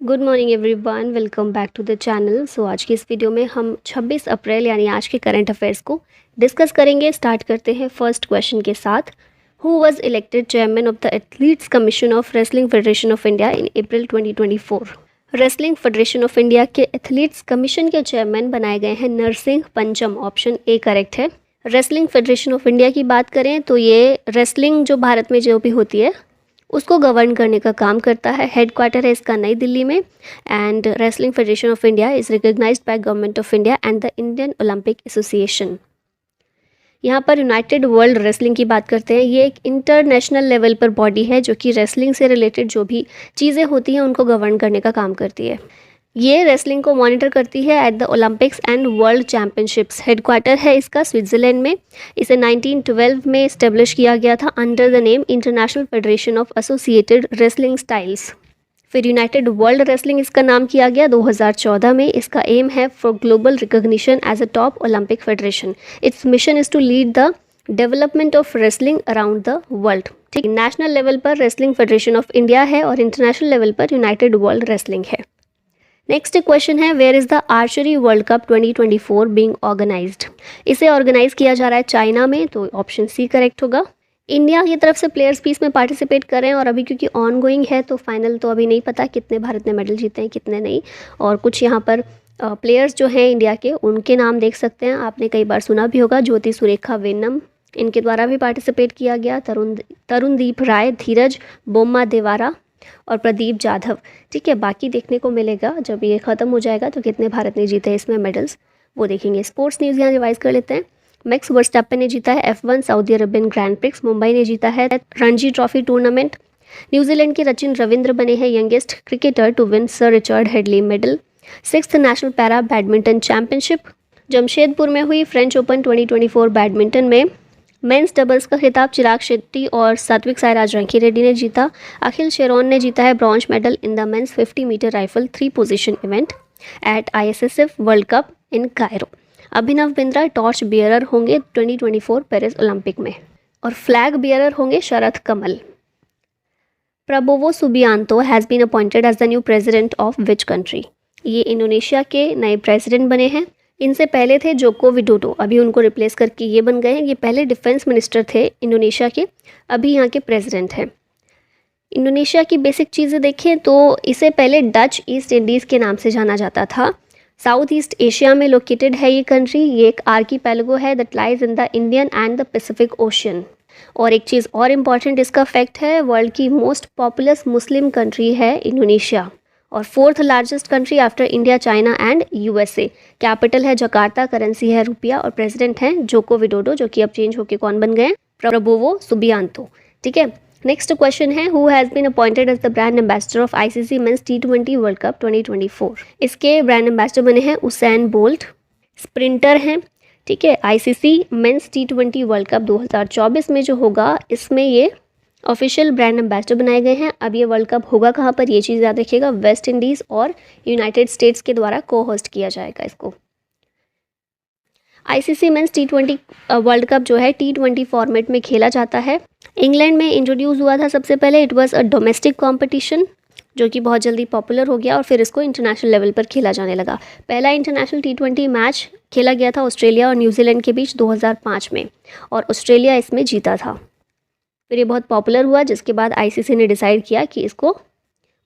Good morning everyone, welcome back to the channel. So आज की इस वीडियो में हम 26 अप्रैल यानी आज के करंट अफेयर्स को डिस्कस करेंगे। स्टार्ट करते हैं फर्स्ट क्वेश्चन के साथ। Who was elected chairman of the athletes commission of wrestling federation of India in April 2024? Wrestling federation of India के एथलीट्स कमीशन के चेयरमैन बनाए गए हैं नरसिंह पंचम। ऑप्शन ए करेक्ट है। रेसलिंग फेडरेशन ऑफ इंडिया की बात करें तो ये रेसलिंग जो भारत में जो भी होती है उसको गवर्न करने का काम करता है। हेडक्वार्टर है इसका नई दिल्ली में। And wrestling federation of India is recognized by government of India and the Indian Olympic association. यहाँ पर यूनाइटेड वर्ल्ड रेसलिंग की बात करते हैं। ये एक इंटरनेशनल लेवल पर बॉडी है जो कि रेसलिंग से रिलेटेड जो भी चीज़ें होती हैं उनको गवर्न करने का काम करती है। ये रेसलिंग को मॉनिटर करती है at the Olympics and world championships. Headquarter है इसका स्विट्ज़रलैंड में। इसे 1912 में इस्टेब्लिश किया गया था under the name international federation of associated wrestling styles. फिर यूनाइटेड वर्ल्ड रेसलिंग इसका नाम किया गया 2014 में। इसका एम है for global recognition as a top Olympic federation. Its mission is to lead the development of wrestling around the world. ठीक, national level पर रेसलिंग फेडरेशन ऑफ इंडिया है और इंटरनेशनल लेवल पर यूनाइटेड वर्ल्ड रेसलिंग है। Next question है, where is the archery world cup 2024 being organized? इसे organize किया जा रहा है चाइना में, तो ऑप्शन सी करेक्ट होगा। इंडिया की तरफ से प्लेयर्स भी इसमें पार्टिसिपेट कर रहे हैं और अभी क्योंकि ऑन गोइंग है तो फाइनल तो अभी नहीं पता कितने भारत ने मेडल जीते हैं कितने नहीं। और कुछ यहाँ पर प्लेयर्स जो हैं इंडिया के उनके नाम देख सकते हैं, आपने कई बार सुना भी होगा। ज्योति सुरेखा वेन्नम, इनके द्वारा भी पार्टिसिपेट किया गया। तरुणदीप राय, धीरज बोम्मा देवारा और प्रदीप जाधव। ठीक है, बाकी देखने को मिलेगा जब ये ख़त्म हो जाएगा तो कितने भारत ने जीते इसमें मेडल्स, वो देखेंगे। स्पोर्ट्स न्यूज़ यहाँ रिवाइज कर लेते हैं। मैक्स वर्स्टैपन ने जीता है F1 Saudi Arabian grand prix. Mumbai ने जीता है रणजी ट्रॉफी टूर्नामेंट। न्यूजीलैंड के सचिन रविंद्र बने हैं youngest cricketer to win sir Richard Hadlee medal. 6th national para badminton championship Jamshedpur में हुई। फ्रेंच ओपन 2024 बैडमिंटन में मेंस डबल्स का खिताब चिराग शेट्टी और सात्विक साईराज रंकीरेड्डी ने जीता। अखिल शेरोन ने जीता है bronze medal in the men's 50 metre rifle 3 position event at ISSF world cup in Cairo. Abhinav Bindra torch bearer होंगे 2024 पेरिस ओलंपिक में और फ्लैग बियरर होंगे Sharath Kamal. Prabowo Subianto has been appointed as the new president of which country? ये Indonesia के नए president बने हैं। इनसे पहले थे जोको विडोडो, अभी उनको रिप्लेस करके ये बन गए हैं। ये पहले डिफेंस मिनिस्टर थे इंडोनेशिया के, अभी यहाँ के प्रेसिडेंट हैं। इंडोनेशिया की बेसिक चीज़ें देखें तो इसे पहले डच ईस्ट इंडीज़ के नाम से जाना जाता था। साउथ ईस्ट एशिया में लोकेटेड है ये कंट्री। ये एक आर्कीपेलागो है that lies in the Indian and the Pacific ocean. और एक चीज़ और इम्पॉर्टेंट इसका फैक्ट है, वर्ल्ड की मोस्ट पॉपुलस मुस्लिम कंट्री है इंडोनेशिया और 4th largest country after India, China and USA। Capital है जकार्ता, करेंसी है रुपया और प्रेसिडेंट हैं जोको विडोडो, जो कि अब चेंज होकर कौन बन गए? Prabowo Subianto. ठीक है, नेक्स्ट क्वेश्चन है, who has been appointed as the brand ambassador of ICC men's T20 world cup 2024? इसके ब्रांड एम्बेसडर बने हैं उसैन बोल्ट, स्प्रिंटर हैं। ठीक है, ICC men's T20 world cup 2024 में जो होगा इसमें ये ऑफिशियल ब्रांड एम्बेसडर बनाए गए हैं। अब ये वर्ल्ड कप होगा कहाँ पर, ये चीज़ याद रखिएगा, वेस्ट इंडीज़ और यूनाइटेड स्टेट्स के द्वारा को होस्ट किया जाएगा इसको। ICC men's T20 world cup जो है T20 फॉर्मेट में खेला जाता है। इंग्लैंड में इंट्रोड्यूस हुआ था सबसे पहले। It was a domestic competition जो कि बहुत जल्दी पॉपुलर हो गया और फिर इसको इंटरनेशनल लेवल पर खेला जाने लगा। पहला इंटरनेशनल T20 मैच खेला गया था ऑस्ट्रेलिया और न्यूजीलैंड के बीच 2005 में और ऑस्ट्रेलिया इसमें जीता था। फिर ये बहुत पॉपुलर हुआ जिसके बाद ICC ने डिसाइड किया कि इसको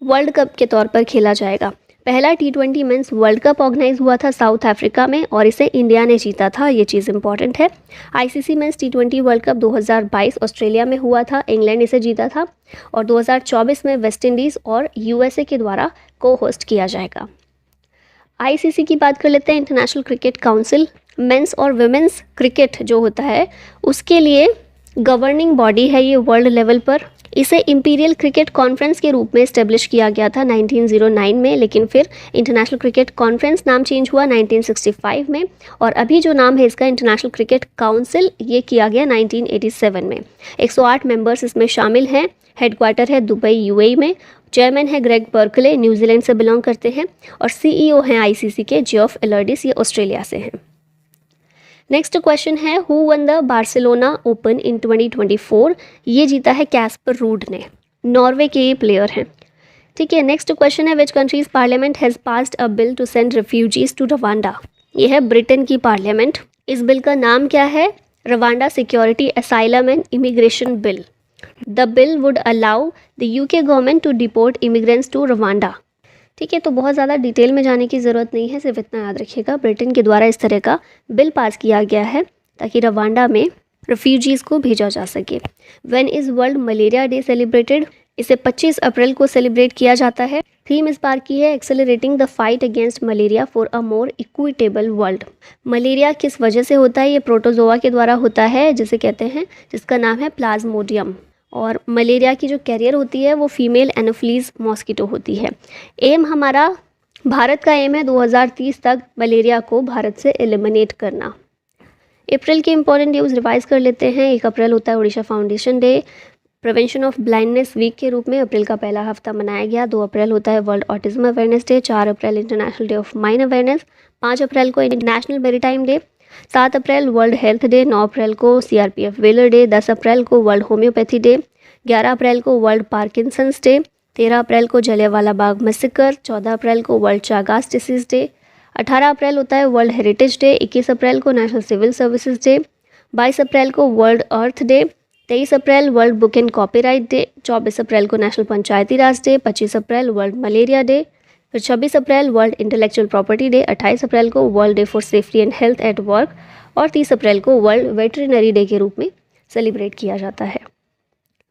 वर्ल्ड कप के तौर पर खेला जाएगा। पहला T20 mains world cup organise हुआ था साउथ अफ्रीका में और इसे इंडिया ने जीता था, ये चीज़ इंपॉर्टेंट है। ICC men's T20 world cup 2022 Australia में हुआ था, इंग्लैंड इसे जीता था और 2024 में वेस्ट इंडीज़ और USA के द्वारा को होस्ट किया जाएगा। ICC की बात कर लेते हैं। इंटरनेशनल क्रिकेट काउंसिल मेंस और वुमेंस क्रिकेट जो होता है उसके लिए गवर्निंग बॉडी है ये वर्ल्ड लेवल पर। इसे इंपीरियल क्रिकेट कॉन्फ्रेंस के रूप में इस्टेब्लिश किया गया था 1909 में, लेकिन फिर इंटरनेशनल क्रिकेट कॉन्फ्रेंस नाम चेंज हुआ 1965 में और अभी जो नाम है इसका इंटरनेशनल क्रिकेट काउंसिल, ये किया गया 1987 में। 108 मेंबर्स इसमें शामिल हैं। हेडक्वार्टर है दुबई UAE में। चेयरमैन है ग्रेग बर्कले, न्यूजीलैंड से बिलोंग करते हैं और CEO हैं ICC के जियोफ एलर्डिस, ये ऑस्ट्रेलिया से हैं। नेक्स्ट क्वेश्चन है, who one the Barcelona open in 2024? ये जीता है कैस्पर रूड ने, नॉर्वे के ये प्लेयर हैं। ठीक है, नेक्स्ट क्वेश्चन है which country's parliament has passed a bill to send refugees to Rwanda. ये है ब्रिटेन की पार्लियामेंट। इस बिल का नाम क्या है? Rwanda security asylum and immigration bill. The bill would allow the UK government to deport immigrants to Rwanda. ठीक है, तो बहुत ज़्यादा डिटेल में जाने की ज़रूरत नहीं है, सिर्फ इतना याद रखिएगा ब्रिटेन के द्वारा इस तरह का बिल पास किया गया है ताकि रवांडा में रेफ्यूजीज़ को भेजा जा सके। When is world malaria day celebrated? इसे 25 अप्रैल को सेलिब्रेट किया जाता है। थीम इस बार की है accelerating the fight against malaria for a more equitable world. Malaria किस वजह से होता है? ये प्रोटोजोआ के द्वारा होता है जिसे कहते हैं, जिसका नाम है प्लाज्मोडियम। और मलेरिया की जो कैरियर होती है वो फीमेल एनोफिलीज मॉस्किटो होती है। एम हमारा, भारत का एम है 2030 तक मलेरिया को भारत से एलिमिनेट करना। अप्रैल के इंपॉर्टेंट न्यूज़ रिवाइज कर लेते हैं। 1 अप्रैल होता है Odisha foundation day. Prevention of blindness week के रूप में अप्रैल का पहला हफ्ता मनाया गया। 2 अप्रैल होता है world autism awareness day. 4 April international day of mine awareness. 5 अप्रैल को नेशनल मैरीटाइम डे। 7 अप्रैल वर्ल्ड हेल्थ डे। 9 अप्रैल को CRPF वेलर डे। 10 अप्रैल को वर्ल्ड होम्योपैथी डे। 11 अप्रैल को वर्ल्ड पार्किंसंस डे। 13 अप्रैल को जलियांवाला बाग मैसेकर। 14 अप्रैल को वर्ल्ड चागास डिसीज डे। 18 अप्रैल होता है वर्ल्ड हेरिटेज डे। 21 अप्रैल को नेशनल सिविल सर्विसेज डे। 22 अप्रैल को वर्ल्ड अर्थ डे। 23 अप्रैल world book and copyright day. 24 अप्रैल को नेशनल पंचायती राज डे। 25 अप्रैल वर्ल्ड मलेरिया डे। फिर 26 अप्रैल वर्ल्ड इंटेलेक्चुअल प्रॉपर्टी डे। 28 अप्रैल को world day for safety and health at work. और 30 अप्रैल को वर्ल्ड वेटरिनरी डे के रूप में सेलिब्रेट किया जाता है।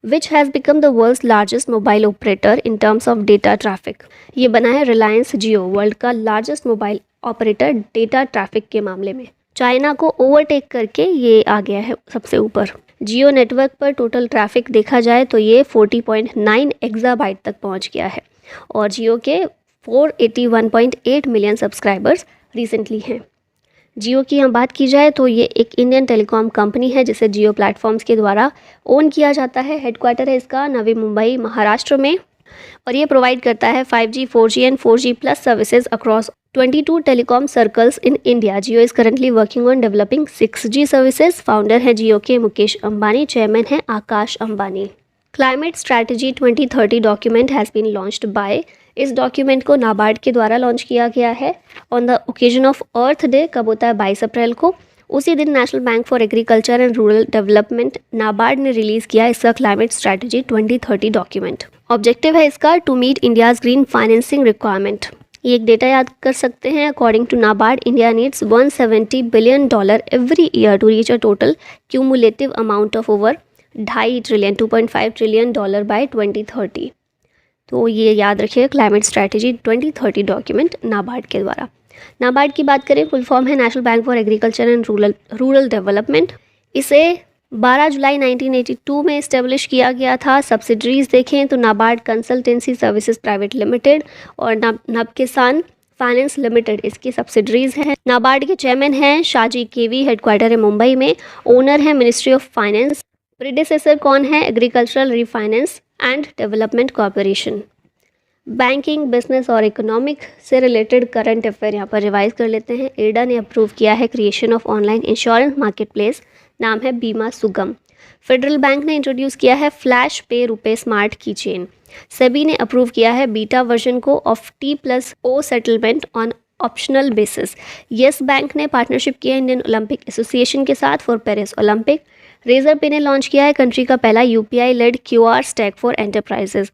Which has become the world's largest mobile operator in terms of data traffic? ये बना है रिलायंस जियो, वर्ल्ड का largest mobile operator data traffic के मामले में। चाइना को ओवरटेक करके ये आ गया है सबसे ऊपर। जियो नेटवर्क पर टोटल ट्रैफिक देखा जाए तो ये 40.9 एक्साबाइट तक पहुंच गया है और जियो के 481.8 मिलियन सब्सक्राइबर्स रिसेंटली हैं। जियो की हम बात की जाए तो ये एक इंडियन टेलीकॉम कंपनी है जिसे जियो प्लेटफॉर्म्स के द्वारा ओन किया जाता है। हेडक्वार्टर है इसका नवी मुंबई महाराष्ट्र में और ये प्रोवाइड करता है 5G, 4G and 4G plus services across 22 telecom circles in India. Jio is currently working on developing 6G services. Founder है जियो के मुकेश अंबानी, चेयरमैन है Akash Ambani. Climate strategy 2030 document has been launched by. इस डॉक्यूमेंट को नाबार्ड के द्वारा लॉन्च किया गया है on the occasion of earth day. कब होता है? 22 अप्रैल को। उसी दिन national bank for agriculture and rural development NABARD ने रिलीज़ किया इसका क्लाइमेट स्ट्रैटेजी 2030 डॉक्यूमेंट। ऑब्जेक्टिव है इसका to meet India's green financing requirement. ये एक डेटा याद कर सकते हैं। According to NABARD, India needs $170 billion every year to reach a total cumulative amount of over 2.5 trillion 2.5 trillion dollar by 2030। तो ये याद रखिए क्लाइमेट स्ट्रैटेजी 2030 डॉक्यूमेंट नाबार्ड के द्वारा। नाबार्ड की बात करें, फुल फॉर्म है national bank for agriculture and rural development. इसे 12 जुलाई 1982 में इस्टेब्लिश किया गया था। सब्सिडरीज देखें तो NABARD consultancy services private limited और नब किसान फाइनेंस लिमिटेड इसकी सब्सिडरीज हैं। नाबार्ड के चेयरमैन हैं शाहजी केवी, हेडक्वार्टर है मुंबई में। ओनर है मिनिस्ट्री ऑफ फाइनेंस। प्रीडेसेसर कौन है? Agricultural refinance and development corporation. Banking, business और इकोनॉमिक से रिलेटेड करंट अफेयर यहाँ पर रिवाइज कर लेते हैं। एडा ने अप्रूव किया है creation of online insurance marketplace, नाम है बीमा सुगम। फेडरल बैंक ने इंट्रोड्यूस किया है फ्लैश पे रुपए स्मार्ट की चेन। सेबी ने अप्रूव किया है बीटा वर्जन को of T+O settlement on optional basis. Yes bank ने पार्टनरशिप किया इंडियन ओलंपिक एसोसिएशन के साथ फॉर पेरिस ओलंपिक। रेजर पे ने लॉन्च किया है कंट्री का पहला UPI led QR stack for enterprises.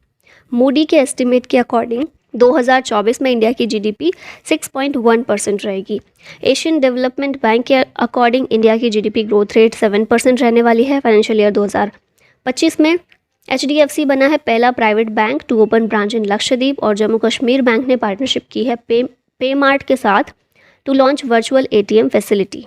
Moody के एस्टिमेट के अकॉर्डिंग 2024 में इंडिया की GDP 6.1% रहेगी। एशियन डेवलपमेंट बैंक के अकॉर्डिंग इंडिया की GDP ग्रोथ रेट 7% रहने वाली है फाइनेंशियल ईयर 2025 में। HDFC बना है पहला private bank to open branch in Lakshadweep और जम्मू कश्मीर बैंक ने पार्टनरशिप की है पेमार्ट के साथ to launch virtual ATM facility.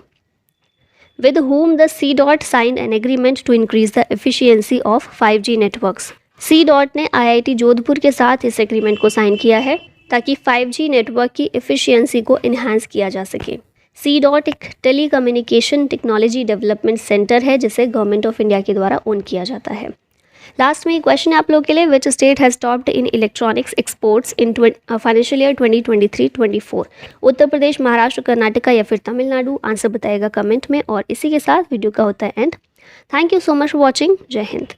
With whom the C-DOT signed an agreement to increase the efficiency of 5G networks. C-DOT ने IIT जोधपुर के साथ इस एग्रीमेंट को साइन किया है ताकि 5G नेटवर्क की एफिशिएंसी को इन्हांस किया जा सके। C-DOT एक telecommunication technology development centre है जिसे गवर्नमेंट ऑफ इंडिया के द्वारा ओन किया जाता है। लास्ट में एक क्वेश्चन है आप लोगों के लिए, which state has topped in electronics exports in financial year 2023-24? Uttar Pradesh, Maharashtra, Karnataka या फिर तमिलनाडु? आंसर बताइएगा कमेंट में। और इसी के साथ वीडियो का होता है and. Thank you so much for watching. जय हिंद।